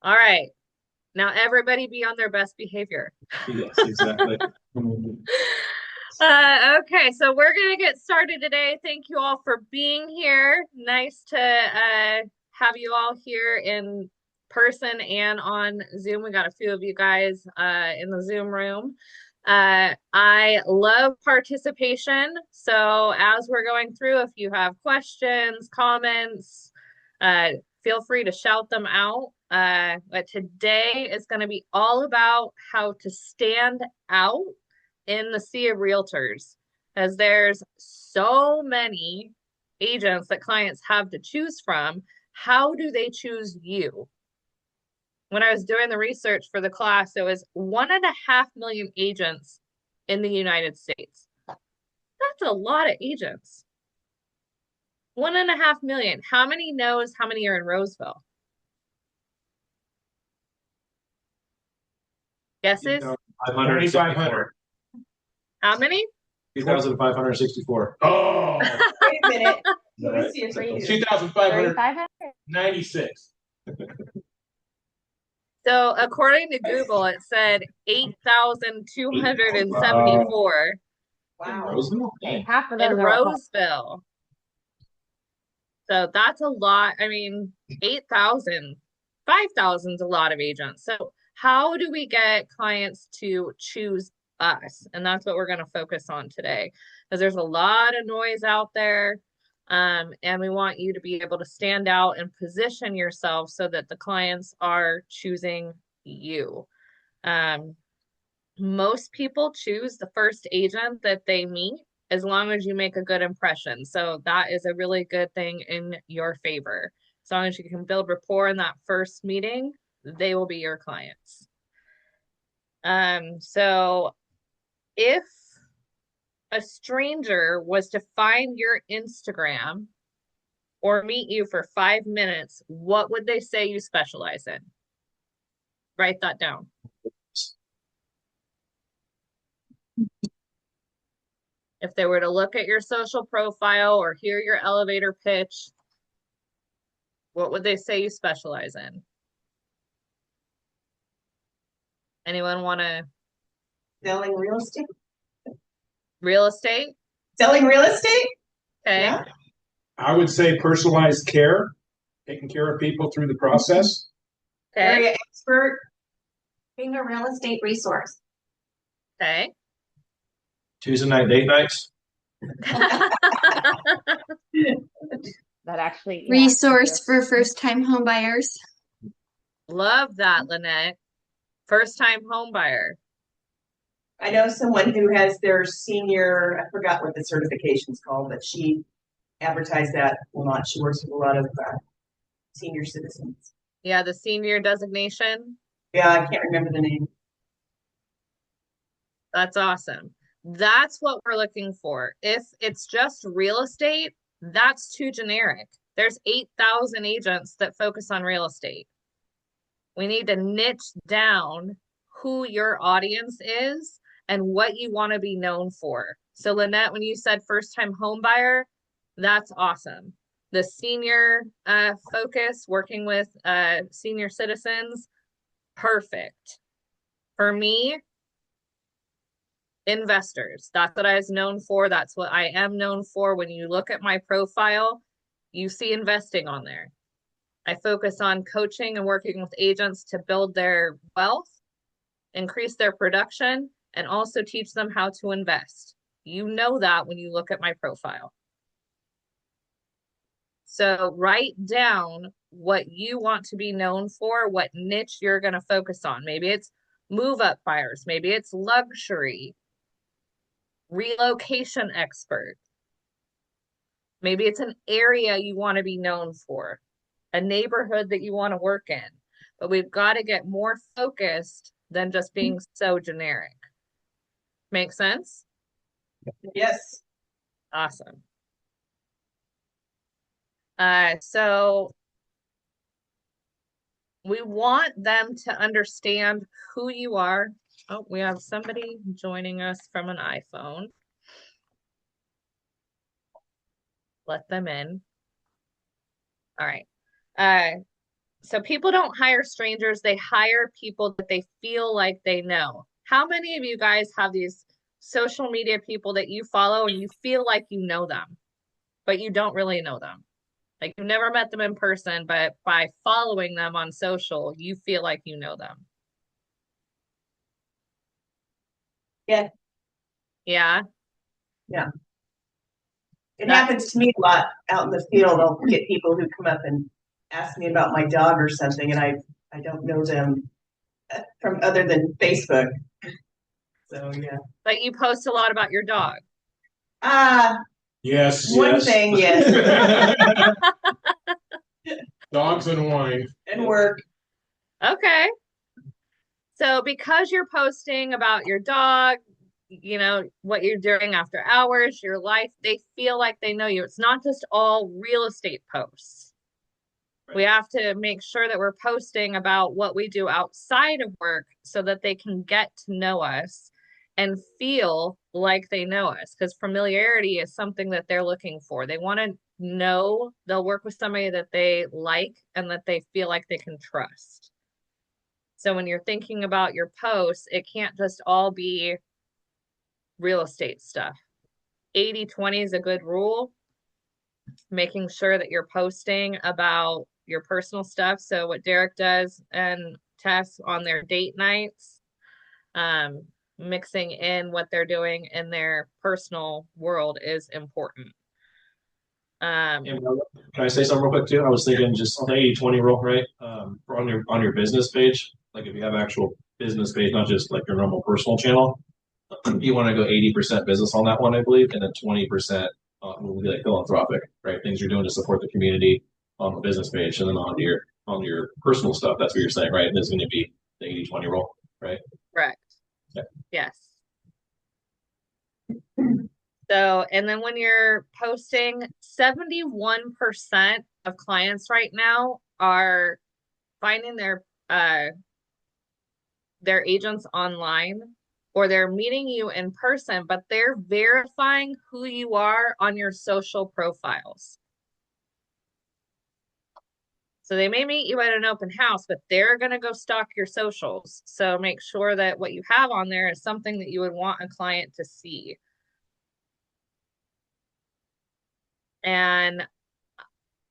All right. Now everybody be on their best behavior. Yes, exactly. Okay, so we're gonna get started today. Thank you all for being here. Nice to have you all here in person and on Zoom. We got a few of you guys in the Zoom room. I love participation. So as we're going through, if you have questions, comments, uh, feel free to shout them out. But today is going to be all about how to stand out in the sea of realtors, as there's so many agents that clients have to choose from. How do they choose you? When I was doing the research for the class, it was 1.5 million agents in the United States. That's a lot of agents. 1.5 million. How many knows how many are in Roseville? Guesses? 2,564. How many? 2,564. Oh, Wait a minute. Let me see if I can. 2,596. So according to Google, it said 8,274 Wow. Roseville? Okay, half of in those are Roseville. So that's a lot. I mean, 8,000, 5,000 is a lot of agents. So how do we get clients to choose us? And that's what we're going to focus on today, because there's a lot of noise out there. And we want you to be able to stand out and position yourself so that the clients are choosing you. Um, Most people choose the first agent that they meet as long as you make a good impression. So that is a really good thing in your favor. As long as you can build rapport in that first meeting, they will be your clients. So if a stranger was to find your Instagram or meet you for 5 minutes, what would they say you specialize in? Write that down. If they were to look at your social profile or hear your elevator pitch, what would they say you specialize in? Anyone want to? Selling real estate? Real estate? Selling real estate? Okay. Yeah. I would say personalized care, taking care of people through the process. Okay. Area expert? Being a real estate resource. Okay. Tuesday night date nights. that actually Resource for first-time home buyers. Love that, Lynette. First time home buyer. I know someone who has their senior, I forgot what the certification's called, but she advertised that a lot. She works with a lot of senior citizens. Yeah, the senior designation. Yeah, I can't remember the name. That's awesome. That's what we're looking for. If it's just real estate, that's too generic. There's 8,000 agents that focus on real estate. We need to niche down who your audience is and what you want to be known for. So Lynette, when you said first time home buyer, that's awesome. The senior focus, working with senior citizens, perfect. For me, investors. That's what I was known for. That's what I am known for. When you look at my profile, you see investing on there. I focus on coaching and working with agents to build their wealth, increase their production, and also teach them how to invest. You know that when you look at my profile. So write down what you want to be known for, what niche you're going to focus on. Maybe it's move up buyers, maybe it's luxury, relocation expert. Maybe it's an area you want to be known for, a neighborhood that you want to work in. But we've got to get more focused than just being so generic. Make sense? Yes. Awesome. So we want them to understand who you are. Oh, we have somebody joining us from an iPhone. Let them in. All right. So people don't hire strangers, they hire people that they feel like they know. How many of you guys have these social media people that you follow and you feel like you know them, but you don't really know them? Like you've never met them in person, but by following them on social, you feel like you know them. Yeah, Yeah. yeah. It That's happens to me a lot out in the field. I'll get people who come up and ask me about my dog or something, and I don't know them from other than Facebook. So yeah. but you post a lot about your dog. Ah, Yes, one yes. thing, yes, Dogs and wine. and work. Okay. So because you're posting about your dog, you know, what you're doing after hours, your life, they feel like they know you. It's not just all real estate posts. We have to make sure that we're posting about what we do outside of work so that they can get to know us and feel like they know us, because familiarity is something that they're looking for. They want to know they'll work with somebody that they like and that they feel like they can trust. So when you're thinking about your posts, it can't just all be real estate stuff. 80/20 is a good rule. Making sure that you're posting about your personal stuff. So what Derek does and Tess on their date nights, mixing in what they're doing in their personal world is important. Can I say something real quick too? I was thinking just on the 80/20 rule, right? On your business page, like if you have actual business page, not just like your normal personal channel, you want to go 80% business on that one, I believe, and then 20% will be like philanthropic, right? Things you're doing to support the community on the business page, and then on your personal stuff. That's what you're saying, right? And there's going to be the 80/20 rule, right? Correct. Yeah. Yes. So, and then when you're posting, 71% of clients right now are finding their agents online, or they're meeting you in person, but they're verifying who you are on your social profiles. So they may meet you at an open house, but they're going to go stalk your socials. So make sure that what you have on there is something that you would want a client to see. And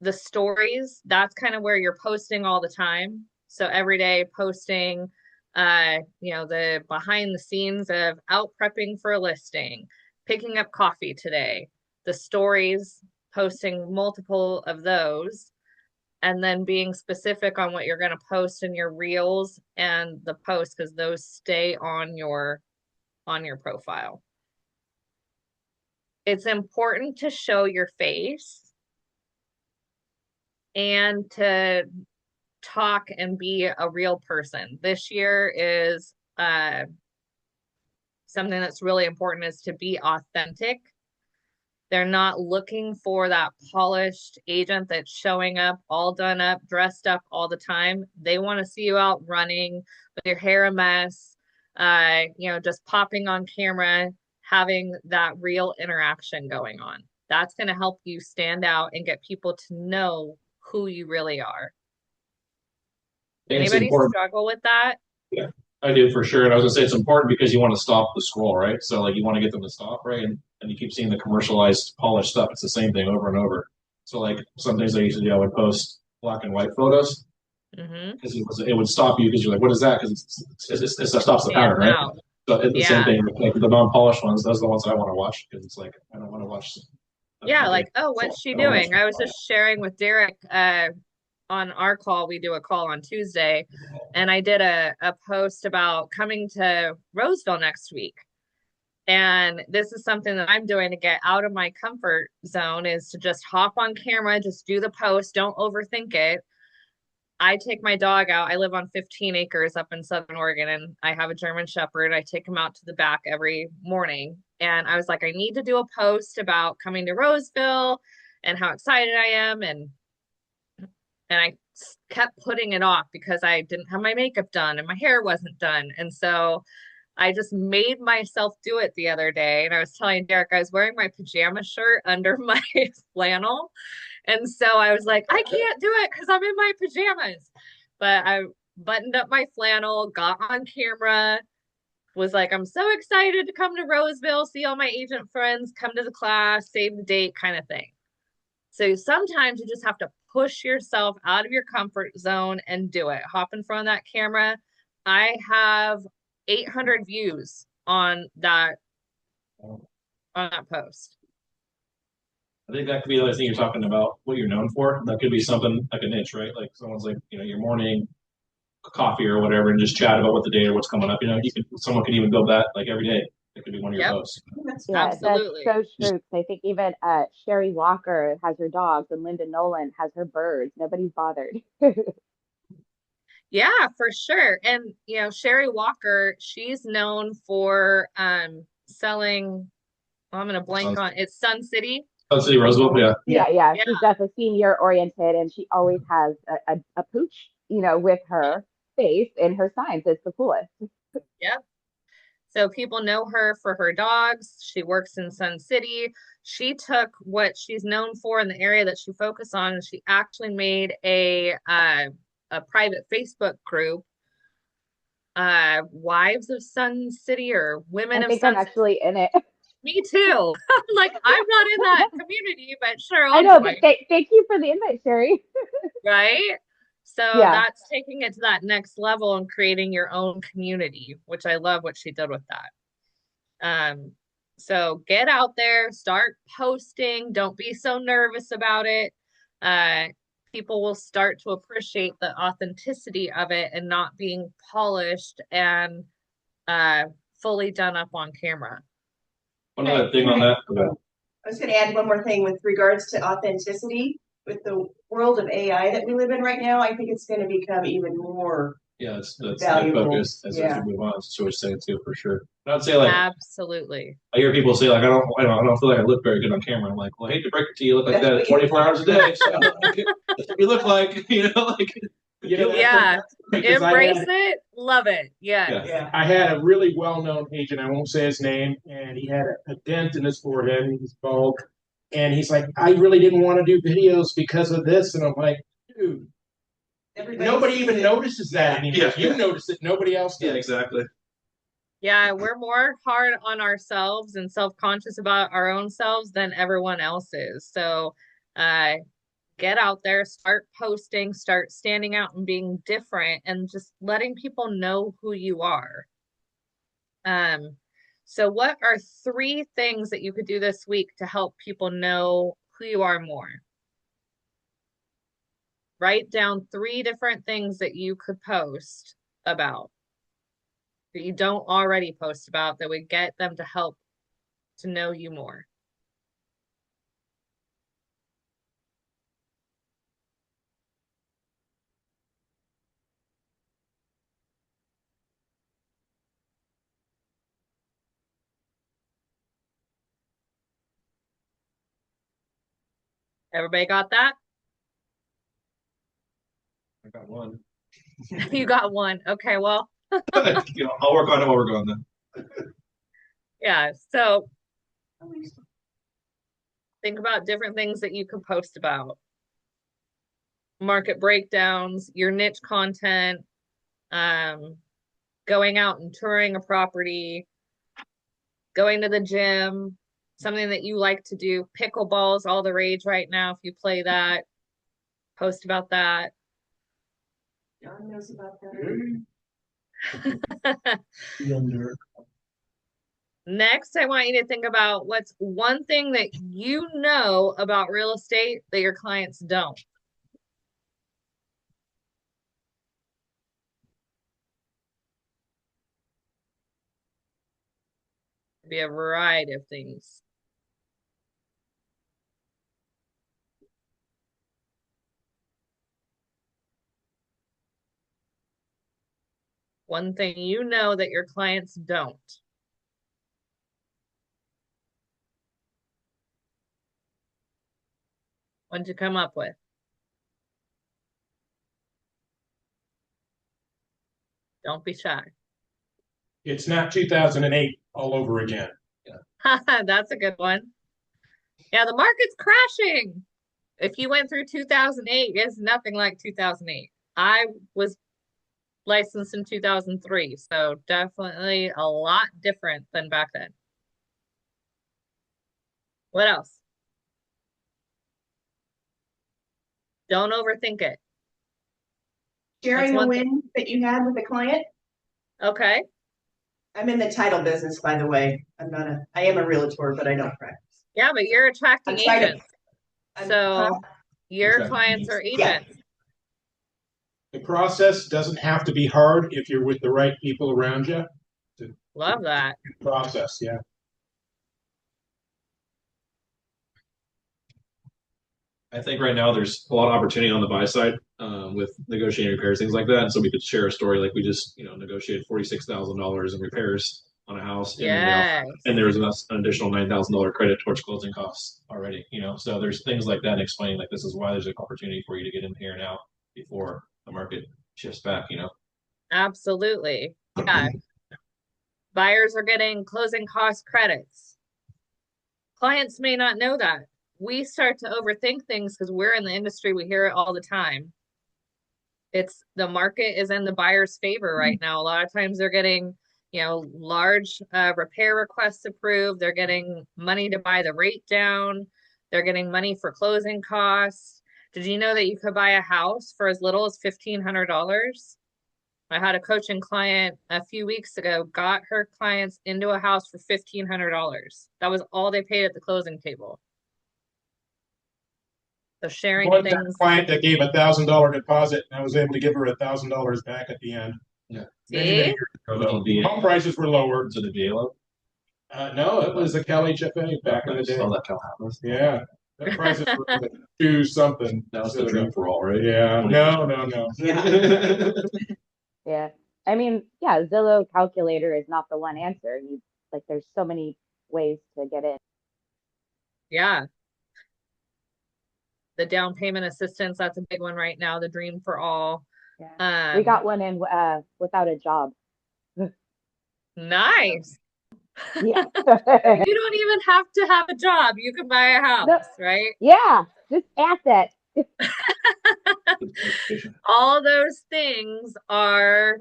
the stories, that's kind of where you're posting all the time. So every day posting, the behind the scenes of out prepping for a listing, picking up coffee today, the stories, posting multiple of those, and then being specific on what you're going to post in your reels and the post, because those stay on your profile. It's important to show your face and to talk and be a real person. This year is something that's really important, is to be authentic. They're not looking for that polished agent that's showing up all done up, dressed up all the time. They want to see you out running with your hair a mess, just popping on camera, having that real interaction going on. That's going to help you stand out and get people to know who you really are. Anybody struggle with that? Yeah, I do for sure. And I was gonna say it's important because you want to stop the scroll, right? So like you want to get them to stop, right? And you keep seeing the commercialized polished stuff. It's the same thing over and over. So like some things I used to do, I would post black and white photos because it would stop you because you're like, what is that? Because it stops the pattern, right? So it's the same thing. Like the non-polished ones, those are the ones I want to watch because it's like I don't want to watch. Yeah, like, oh, what's she doing? I was just sharing with Derek on our call. We do a call on Tuesday, and I did a post about coming to Roseville next week. And this is something that I'm doing to get out of my comfort zone, is to just hop on camera, just do the post, don't overthink it. I take my dog out. I live on 15 acres up in Southern Oregon, and I have a German Shepherd. I take him out to the back every morning. And I was like, I need to do a post about coming to Roseville and how excited I am. And I kept putting it off because I didn't have my makeup done and my hair wasn't done. And so I just made myself do it the other day. And I was telling Derek, I was wearing my pajama shirt under my flannel. And so I was like, I can't do it because I'm in my pajamas. But I buttoned up my flannel, got on camera, was like, I'm so excited to come to Roseville, see all my agent friends, come to the class, save the date kind of thing. So sometimes you just have to push yourself out of your comfort zone and do it. Hop in front of that camera. I have 800 views on that post. I think that could be the other thing you're talking about, what you're known for. That could be something like a niche, right? Like someone's like, your morning coffee or whatever, and just chat about what the day or what's coming up. Someone could even build that like every day. It could be one of your Yep. posts. Yeah, Absolutely. that's so true. 'Cause I think even Sherry Walker has her dogs and Linda Nolan has her birds. Nobody's bothered. Yeah, for sure. And Sherry Walker, she's known for selling, I'm gonna blank on it's Sun City. Sun City Roosevelt, yeah. Yeah, Yeah. she's definitely senior oriented and she always has a pooch, with her face and her signs. It's the coolest. Yep. So people know her for her dogs. She works in Sun City. She took what she's known for in the area that she focused on, and she actually made a private Facebook group, Wives of Sun City or Women I of think Sun I'm City. actually in it. Me too. Like, I'm not in that community, but sure, I I'll know, join. but thank you for the invite, Sherry. Right? So Yeah. that's taking it to that next level and creating your own community, which I love what she did with that. So get out there, start posting. Don't be so nervous about it. Uh, People will start to appreciate the authenticity of it and not being polished and fully done up on camera. One other thing on that. I was going to add one more thing with regards to authenticity. With the world of AI that we live in right now, I think it's going to become even more. Yeah, that's the valuable. focus as Yeah. we move on. So we're saying too, for sure. But I'd say like Absolutely. I hear people say like I don't feel like I look very good on camera. I'm like, well, I hate to break it to you, look like that 24 hours a day. So that's what you look like, like. Yeah. Because Embrace it, love it. Yeah. Yeah. I had a really well-known agent, I won't say his name, and he had a dent in his forehead, and he's bald. And he's like, I really didn't want to do videos because of this. And I'm like, dude, nobody even notices that anymore. Yeah. You notice it, nobody else does. Yeah, exactly. Yeah, we're more hard on ourselves and self-conscious about our own selves than everyone else is. So get out there, start posting, start standing out and being different and just letting people know who you are. So what are 3 things that you could do this week to help people know who you are more? Write down 3 different things that you could post about that you don't already post about that would get them to help to know you more. Everybody got that? I got one. You got one. Okay, well, I'll work on it while we're going then. yeah. So think about different things that you could post about. Market breakdowns, your niche content, going out and touring a property, going to the gym, something that you like to do. Pickleball's all the rage right now. If you play that, post about that. John knows about that. Next, I want you to think about what's one thing that you know about real estate that your clients don't. Could be a variety of things. One thing you know that your clients don't. What'd you come up with? Don't be shy. It's not 2008 all over again. That's a good one. Yeah, the market's crashing. If you went through 2008, it's nothing like 2008. I was licensed in 2003, so definitely a lot different than back then. What else? Don't overthink it. Sharing a one win that you had with a client. Okay. I'm in the title business, by the way. I am a realtor, but I don't practice. Yeah, but you're attracting I'm trying to- agents. So your Attracting clients are Yeah. agents. The process doesn't have to be hard if you're with the right people around you. Love that. Process, yeah. I think right now there's a lot of opportunity on the buy side with negotiating repairs, things like that. And so we could share a story like we just, negotiated $46,000 in repairs on a house, Yes. and there was an additional $9,000 credit towards closing costs already. So there's things like that and explaining like this is why there's an opportunity for you to get in here now before the market shifts back. Absolutely. Yeah. Buyers are getting closing cost credits. Clients may not know that. We start to overthink things because we're in the industry. We hear it all the time. It's the market is in the buyer's favor right now. A lot of times they're getting, large repair requests approved. They're getting money to buy the rate down. They're getting money for closing costs. Did you know that you could buy a house for as little as $1,500? I had a coaching client a few weeks ago, got her clients into a house for $1,500. That was all they paid at the closing table. So sharing One things. client that gave $1,000 deposit, and I was able to give her $1,000 back at the end. Yeah. Many, many See? years ago. Home prices were lower. To the VA loan. No, it was a Cal HFA back in the day. Oh, that Cal Atlas. Yeah, the prices were like two something. That was the dream for all, right? Yeah, no. Yeah. I mean, yeah, Zillow calculator is not the one answer. There's so many ways to get in. Yeah. The down payment assistance, that's a big one right now, the dream for all. Yeah. We got one in without a job. Nice. Yeah. You don't even have to have a job. You can buy a house, right? Yeah, just asset. All those things are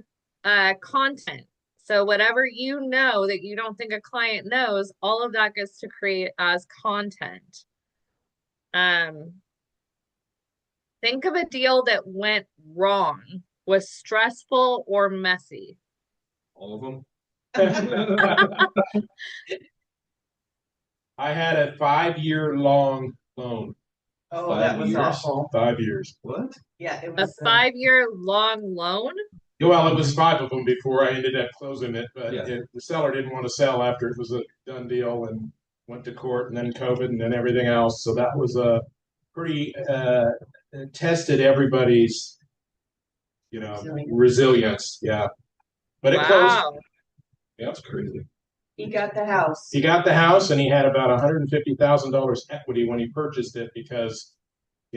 content. So whatever you know that you don't think a client knows, all of that gets to create as content. Think of a deal that went wrong. Was stressful or messy? All of them. I had a 5-year long loan. Oh, that was awful. 5 years. What? Yeah, it A was 5-year long loan? Well, it was 5 of them before I ended up closing it, but Yeah. the seller didn't want to sell after it was a done deal and went to court, and then COVID, and then everything else. So that was a pretty tested everybody's, resilience. Yeah, but it closed. Wow. Yeah, it's crazy. He got the house. He got the house, and he had about $150,000 equity when he purchased it because,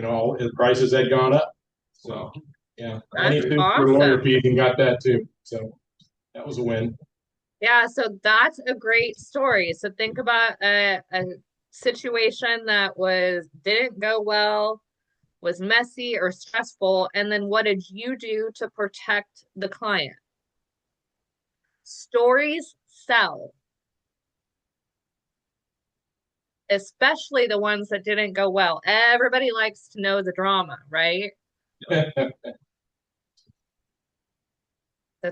all his prices had gone up. So, yeah, and he That's sued for lawyer awesome. fees and got that too. So that was a win. Yeah, so that's a great story. So think about a situation that didn't go well, was messy or stressful, and then what did you do to protect the client? Stories sell. Especially the ones that didn't go well. Everybody likes to know the drama, right? So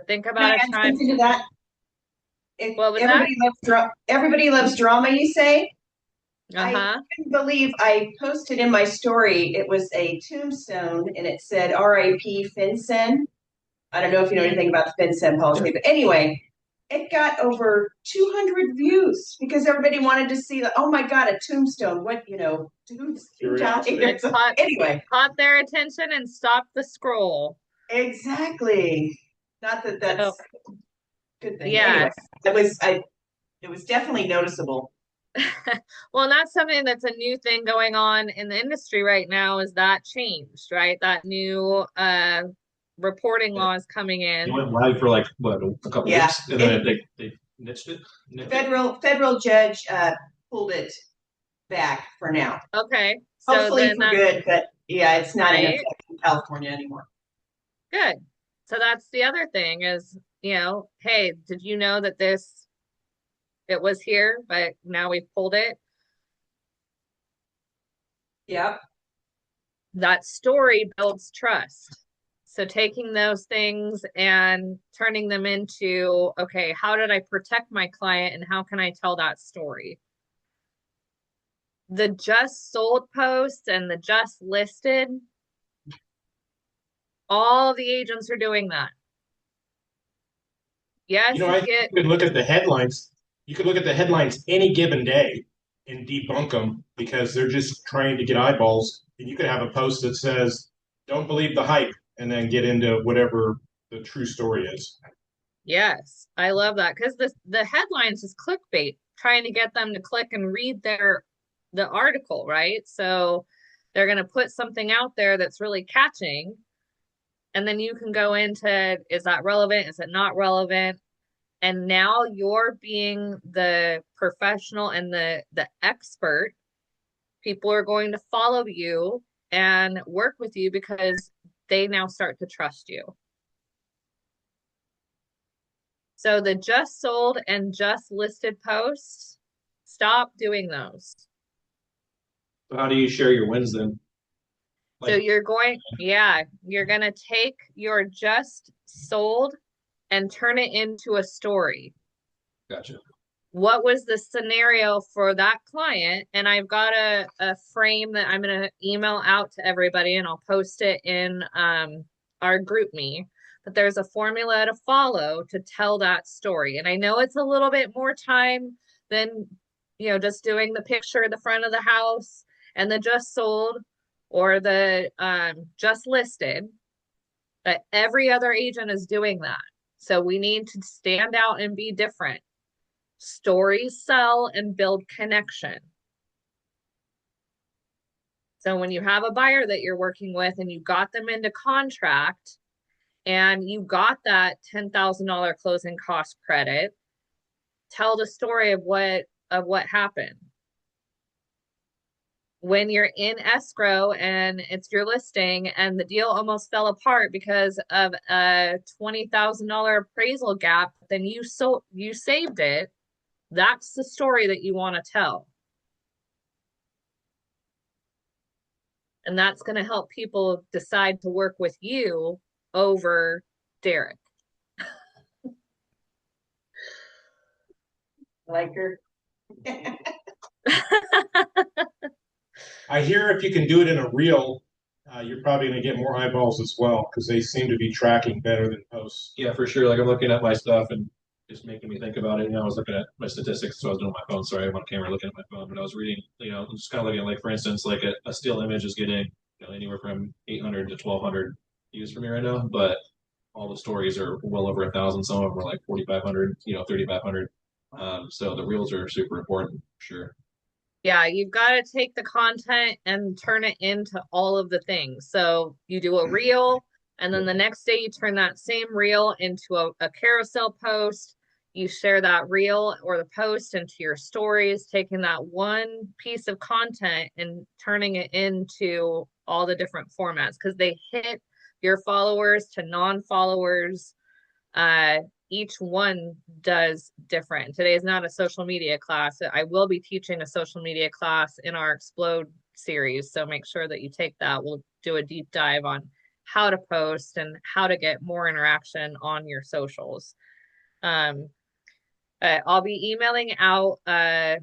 think Can I about a add time. something to that? What was Everybody loves drama, you say? Uh-huh. I couldn't believe I posted in my story, it was a tombstone and it said R.I.P. FinCEN. I don't know if you know anything about the FinCEN policy, but anyway, it got over 200 views because everybody wanted to see oh my God, a tombstone. What, dudes down here. So, anyway. Caught their attention and stopped the scroll. Exactly. Not that that's a good thing. Yeah. Anyway, it was definitely noticeable. Well, and that's something that's a new thing going on in the industry right now is that changed, right? That new reporting laws coming It in. went live for like what, a couple Yeah. weeks, and then they nipped it. Federal judge pulled it back for now. Okay, so Hopefully then for that, good, but yeah, it's not in right? effect in California anymore. Good. So that's the other thing is, hey, did you know that it was here, but now we've pulled it? Yep. That story builds trust. So taking those things and turning them into, okay, how did I protect my client and how can I tell that story? The just sold posts and the just listed, all the agents are doing that. Yes, I think you could look at the headlines. You could look at the headlines any given day and debunk them because they're just trying to get eyeballs. And you could have a post that says, "Don't believe the hype," and then get into whatever the true story is. yes, I love that because the headlines is clickbait, trying to get them to click and read the article, right? So they're going to put something out there that's really catching, and then you can go into, is that relevant? Is it not relevant? And now you're being the professional and the expert. People are going to follow you and work with you because they now start to trust you. So the just sold and just listed posts, stop doing those. So how do you share your wins then? So you're going to take your just sold and turn it into a story. Gotcha. What was the scenario for that client? And I've got a frame that I'm going to email out to everybody and I'll post it in our GroupMe. But there's a formula to follow to tell that story. And I know it's a little bit more time than, just doing the picture of the front of the house and the just sold or the just listed. But every other agent is doing that. So we need to stand out and be different. Stories sell and build connection. So when you have a buyer that you're working with and you got them into contract and you got that $10,000 closing cost credit, tell the story of what happened. When you're in escrow and it's your listing and the deal almost fell apart because of a $20,000 appraisal gap, then you saved it. That's the story that you want to tell. And that's going to help people decide to work with you over Derek. Like her. I hear if you can do it in a reel, you're probably going to get more eyeballs as well because they seem to be tracking better than posts. Yeah, for sure. Like I'm looking at my stuff and just making me think about it. I was looking at my statistics, so I was doing my phone. Sorry, I'm on camera looking at my phone, but I was reading. I'm just kind of looking at, like, for instance, like a still image is getting anywhere from 800 to 1,200 views for me right now, but all the stories are well over 1,000. Some of them are like 4,500, 3,500. So the reels are super important, for sure. Yeah, you've got to take the content and turn it into all of the things. So you do a reel, and then the next day you turn that same reel into a carousel post. You share that reel or the post into your stories, taking that one piece of content and turning it into all the different formats because they hit your followers to non-followers. Each one does different. Today is not a social media class. I will be teaching a social media class in our Explode series. So make sure that you take that. We'll do a deep dive on how to post and how to get more interaction on your socials. I'll be emailing out a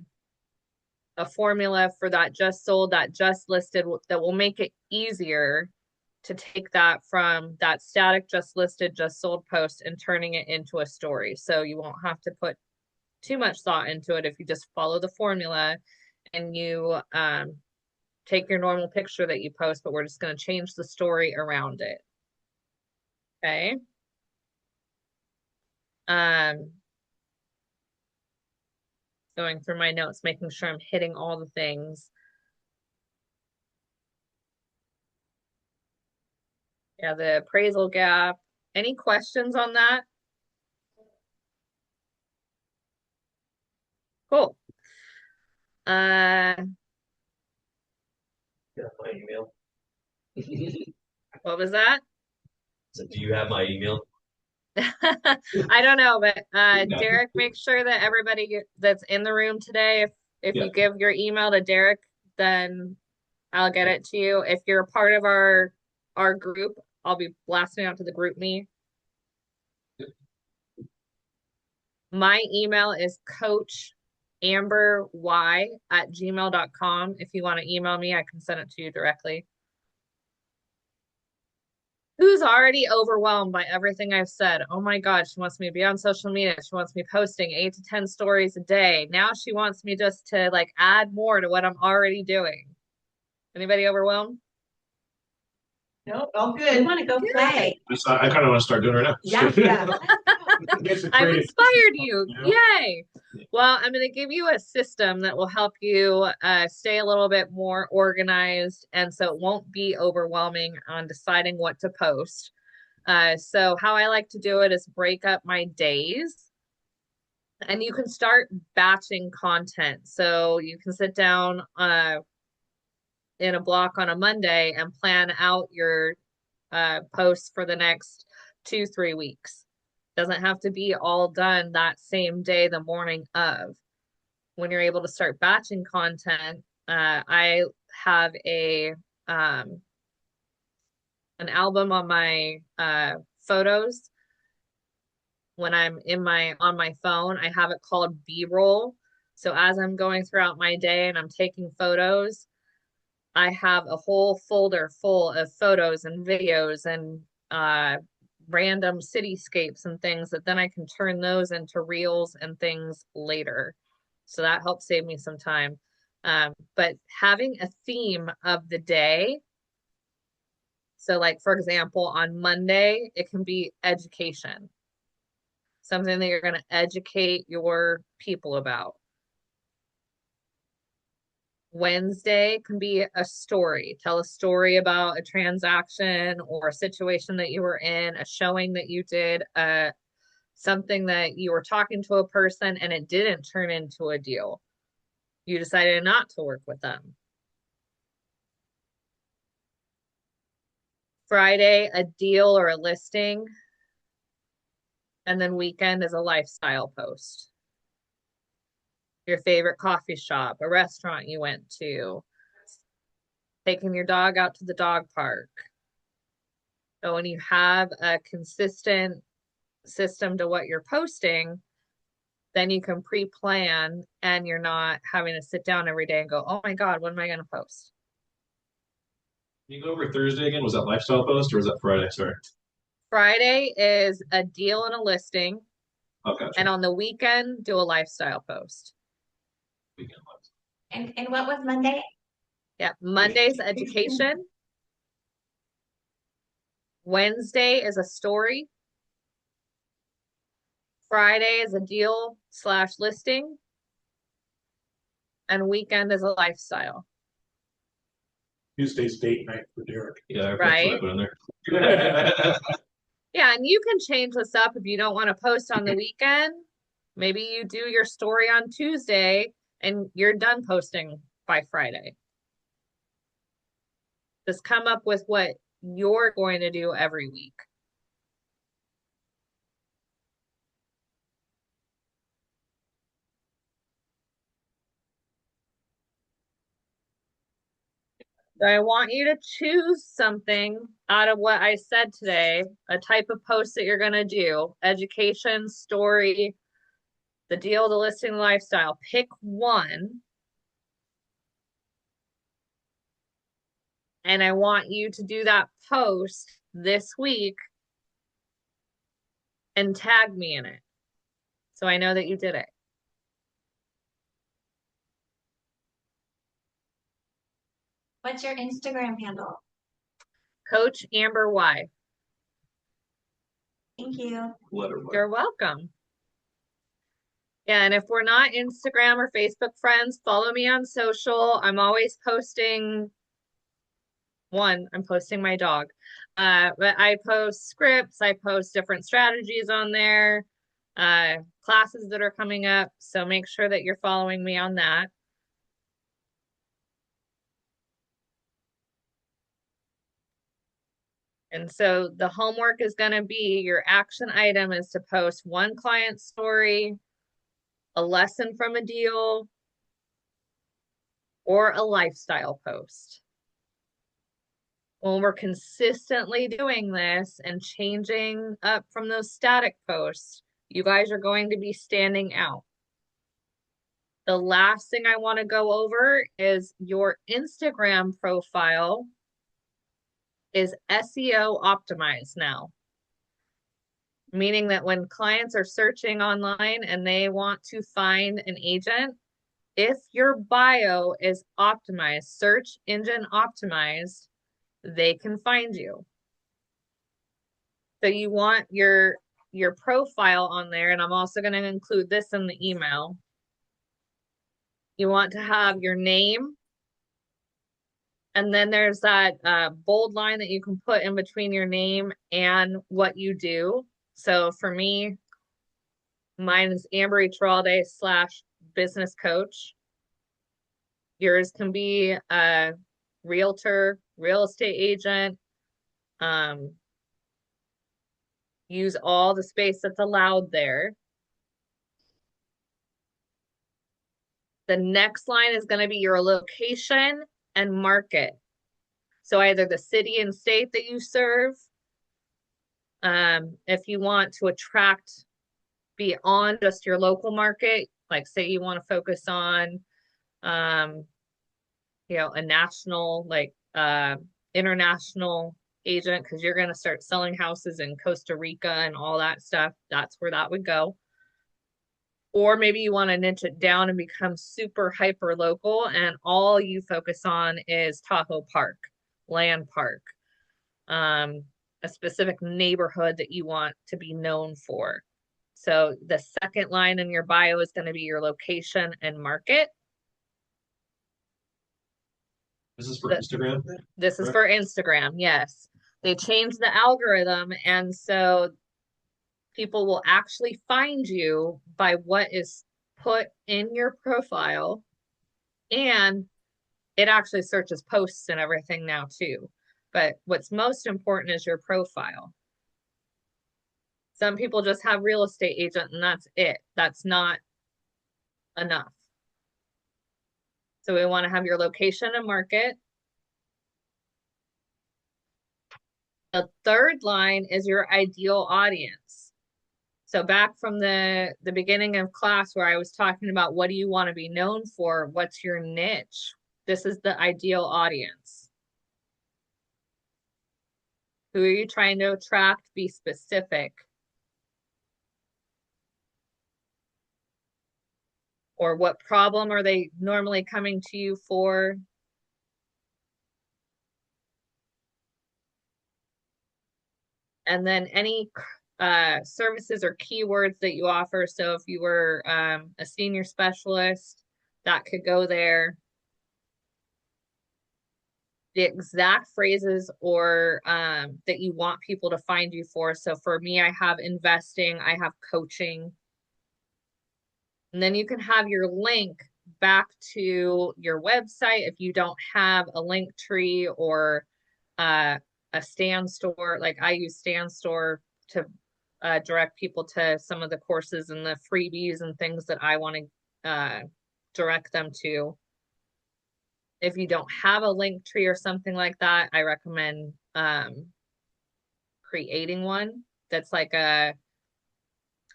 formula for that just sold, that just listed that will make it easier to take that from that static just listed, just sold post and turning it into a story. So you won't have to put too much thought into it if you just follow the formula and you take your normal picture that you post, but we're just going to change the story around it. Okay. Going through my notes, making sure I'm hitting all the things. Yeah, the appraisal gap. Any questions on that? Cool. Uh, You have my email. what was that? So do you have my email? I don't know, but Yeah. Derek, make sure that everybody that's in the room today, if Yeah. you give your email to Derek, then I'll get it to you. If you're a part of our group, I'll be blasting out to the group me. My email is coachamberY@gmail.com. If you want to email me, I can send it to you directly. Who's already overwhelmed by everything I've said? Oh my God, she wants me to be on social media. She wants me posting 8 to 10 stories a day. Now she wants me just to like add more to what I'm already doing. Anybody overwhelmed? No, all I good. want to go play. I kind of want to start doing it right now. Yeah. Get some I've creative- inspired you. Yeah. Yay. Well, I'm going to give you a system that will help you stay a little bit more organized, and so it won't be overwhelming on deciding what to post. So how I like to do it is break up my days, and you can start batching content. So you can sit down in a block on a Monday and plan out your posts for the next 2-3 weeks. Doesn't have to be all done that same day, the morning of. When you're able to start batching content, I have an album on my photos. When I'm on my phone, I have it called B-roll. So as I'm going throughout my day and I'm taking photos, I have a whole folder full of photos and videos and random cityscapes and things that then I can turn those into reels and things later. So that helps save me some time. But having a theme of the day. So like, for example, on Monday, it can be education. Something that you're going to educate your people about. Wednesday can be a story. Tell a story about a transaction or a situation that you were in, a showing that you did, something that you were talking to a person and it didn't turn into a deal. You decided not to work with them. Friday, a deal or a listing. And then weekend is a lifestyle post. Your favorite coffee shop, a restaurant you went to, taking your dog out to the dog park. So when you have a consistent system to what you're posting, then you can pre-plan and you're not having to sit down every day and go, oh my God, what am I going to post? Can you go over Thursday again? Was that lifestyle post or was that Friday? Sorry. Friday is a deal and a listing. Oh, gotcha. And on the weekend, do a lifestyle post. Weekend lives. And what was Monday? Yeah, Monday's education. Wednesday is a story. Friday is a deal / listing. And weekend is a lifestyle. Tuesday's date night for Derek. Yeah, that's Right. what I put in there. Yeah, and you can change this up if you don't want to post on the weekend. Maybe you do your story on Tuesday and you're done posting by Friday. Just come up with what you're going to do every week. So I want you to choose something out of what I said today, a type of post that you're going to do, education, story, the deal, the listing, the lifestyle. Pick one. And I want you to do that post this week and tag me in it. So I know that you did it. What's your Instagram handle? Coach Amber Y. Thank you. Letter. You're welcome. Yeah, and if we're not Instagram or Facebook friends, follow me on social. I'm always posting. I'm posting my dog. But I post scripts, I post different strategies on there, classes that are coming up. So make sure that you're following me on that. And so the homework is going to be, your action item is to post one client story, a lesson from a deal, or a lifestyle post. When we're consistently doing this and changing up from those static posts, you guys are going to be standing out. The last thing I want to go over is your Instagram profile is SEO optimized now. Meaning that when clients are searching online and they want to find an agent, if your bio is optimized, search engine optimized, they can find you. So you want your profile on there, and I'm also going to include this in the email. You want to have your name, and then there's that bold line that you can put in between your name and what you do. So for me, mine is Amber Iturralde / business coach. Yours can be a realtor, real estate agent. Use all the space that's allowed there. The next line is going to be your location and market. So either the city and state that you serve, if you want to attract beyond just your local market, like say you want to focus on, a national, like international agent, because you're going to start selling houses in Costa Rica and all that stuff, that's where that would go. Or maybe you want to niche it down and become super hyper local, and all you focus on is Tahoe Park, Land Park, a specific neighborhood that you want to be known for. So the second line in your bio is going to be your location and market. This is for Instagram. This is for Instagram, yes. They changed the algorithm, and so people will actually find you by what is put in your profile, and it actually searches posts and everything now too. But what's most important is your profile. Some people just have real estate agent and that's it. That's not enough. So we want to have your location and market. The third line is your ideal audience. So back from the beginning of class where I was talking about what do you want to be known for? What's your niche? This is the ideal audience. Who are you trying to attract? Be specific. Or what problem are they normally coming to you for? And then any services or keywords that you offer. So if you were a senior specialist, that could go there. The exact phrases or that you want people to find you for. So for me, I have investing, I have coaching. And then you can have your link back to your website if you don't have a link tree or a Stan Store. Like I use Stan Store to direct people to some of the courses and the freebies and things that I want to direct them to. If you don't have a link tree or something like that, I recommend creating one that's like a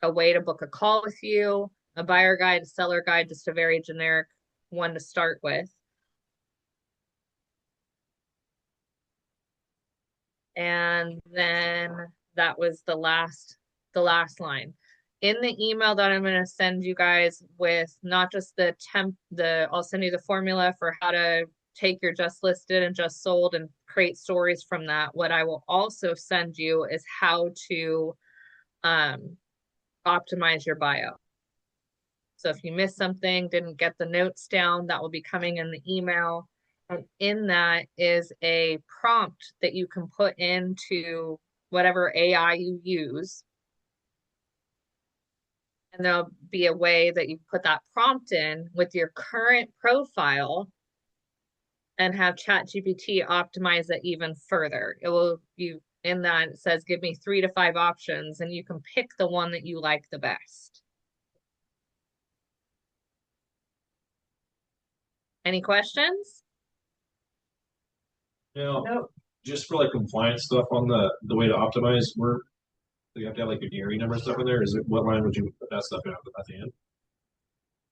way to book a call with you, a buyer guide, a seller guide, just a very generic one to start with. And then that was the last line. In the email that I'm going to send you guys with not just I'll send you the formula for how to take your just listed and just sold and create stories from that. What I will also send you is how to optimize your bio. So if you missed something, didn't get the notes down, that will be coming in the email. And in that is a prompt that you can put into whatever AI you use. And there'll be a way that you put that prompt in with your current profile and have ChatGPT optimize it even further. It will you in that it says give me 3 to 5 options and you can pick the one that you like the best. Any questions? Nope. Just for like compliance stuff on the way to optimize, you have to have like your DRE number and stuff in there. Is it what line would you put that stuff in at the end?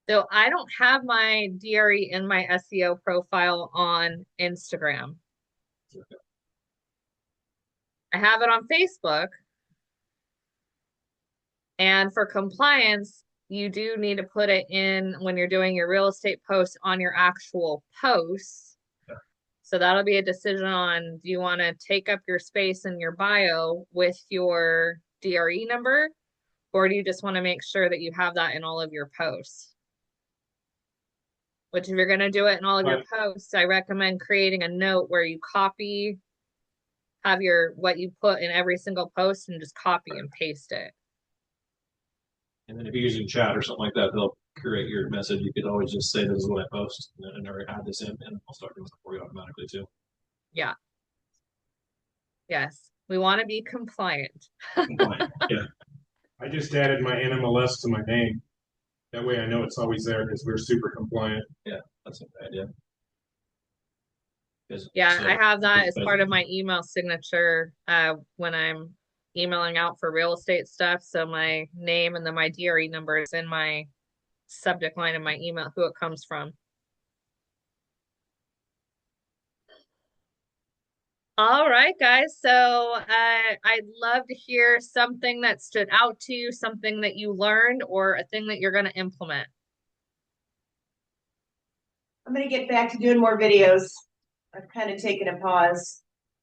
So I don't have my DRE in my SEO profile on Instagram. Okay. I have it on Facebook. And for compliance, you do need to put it in when you're doing your real estate post on your actual posts. Yeah. So that'll be a decision on, do you want to take up your space in your bio with your DRE number, or do you just want to make sure that you have that in all of your posts? Which if you're going to do it in all of your posts, I recommend creating a note where you have what you put in every single post and just copy and paste it. And then if you're using chat or something like that, they'll create your message. You could always just say this is what I post and never add this in, and I'll start doing it for you automatically too. Yeah. Yes. We want to be compliant. Yeah. I just added my NMLS to my name. That way I know it's always there because we're super compliant. Yeah, that's a good idea. Yeah, So, I have that as part of my email signature when I'm emailing out for real estate stuff. So my name and then my DRE number is in my subject line of my email, who it comes from. All right, guys. So I'd love to hear something that stood out to you, something that you learned, or a thing that you're going to implement. I'm gonna get back to doing more videos. I've kind of taken a pause.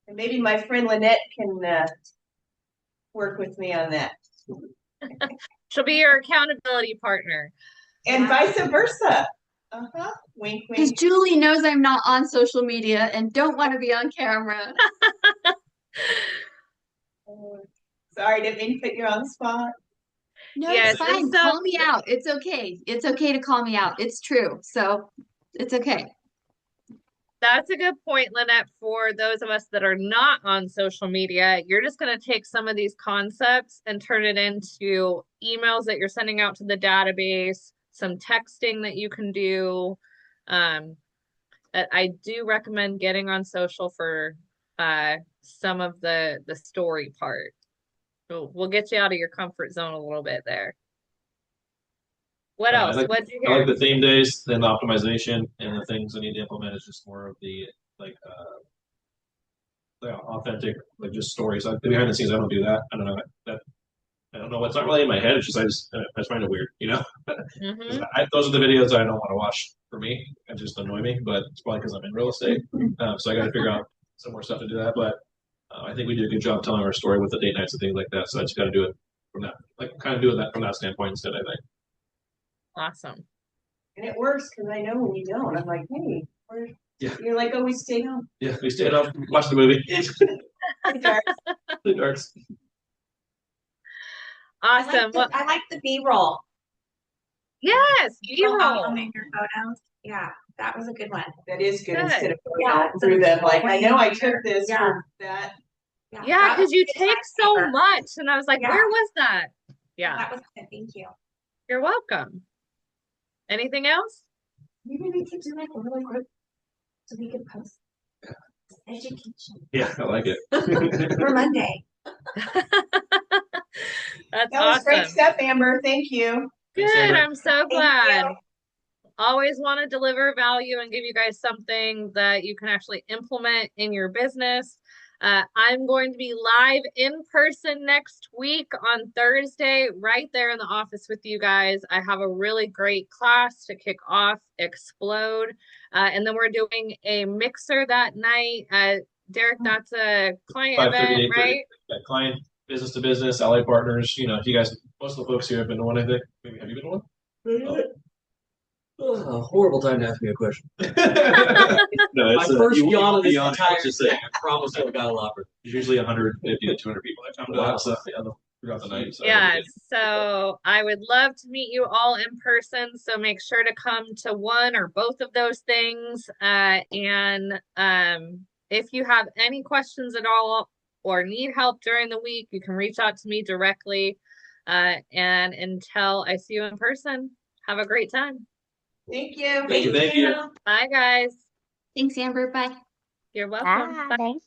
And maybe my friend Lynette can work with me on that. She'll be your accountability partner. And vice versa. Uh-huh. Wink, Because wink. Julie knows I'm not on social media and don't want to be on camera. Sorry, didn't mean to put you on the spot. No, Yes, it's fine. and so- Call me out. It's okay. It's okay to call me out. It's true. So it's okay. That's a good point, Lynette, for those of us that are not on social media. You're just going to take some of these concepts and turn it into emails that you're sending out to the database, some texting that you can do. I do recommend getting on social for some of the story part. We'll get you out of your comfort zone a little bit there. What else? What did you I hear? like the theme days, then the optimization, and the things I need to implement is just more of the authentic, like just stories. Like behind the scenes, I don't do that. I don't know that. I don't know. It's not really in my head. It's just I just find it weird, you know. Mhm. Those are the videos I don't want to watch for me and just annoy me. But it's probably because I'm in real estate, so I got to figure out some more stuff to do that. But I think we did a good job telling our story with the date nights and things like that. So I just got to do it from that, like kind of do that from that standpoint instead. I think. Awesome. And it works because I know when you don't. I'm like, hey, Yeah. You're like, oh, we stay home. Yeah, we stayed up, watched the movie. The darts. Awesome. Well, I like the B-roll. yes, B-roll B-roll. on your photos. Yeah, that was a good one. That is good Good. instead of going Yeah, out through them. Like, I know I took this Yeah. for that. Yeah, that because was you a good take time so saver. much. And I was like, Yeah. where was that? Yeah, That was good. Thank you. you're welcome. Anything else? Maybe we could do like a little group so we could post education Yeah, I like it. for Monday. That's That was great awesome. stuff, Amber. Thank you. Thanks, Good. Amber. I'm so Thank glad. you. Always want to deliver value and give you guys something that you can actually implement in your business. I'm going to be live in person next week on Thursday, right there in the office with you guys. I have a really great class to kick off Explode. And then we're doing a mixer that night. Derek, that's a client 5:30 event, to 8:30. right? Yeah, client, business to business, ally partners. You know, if you guys, most of the folks here have been to one, I think. Maybe have you been to one? A horrible time to ask me a question. No, My it's first you yawn won't of this be on it. entire It's just thing. saying. I promise I got a lot for There's usually 150 to 200 people that come to Wow. that. So yeah, throughout the night. So Yeah, so I would love to meet you all in person. So make sure to come to one or both of those things. And if you have any questions at all or need help during the week, you can reach out to me directly. And until I see you in person, have a great time. Thank you. Thank you. Bye, guys. Thanks, Amber. Bye. You're welcome. Bye. Thanks.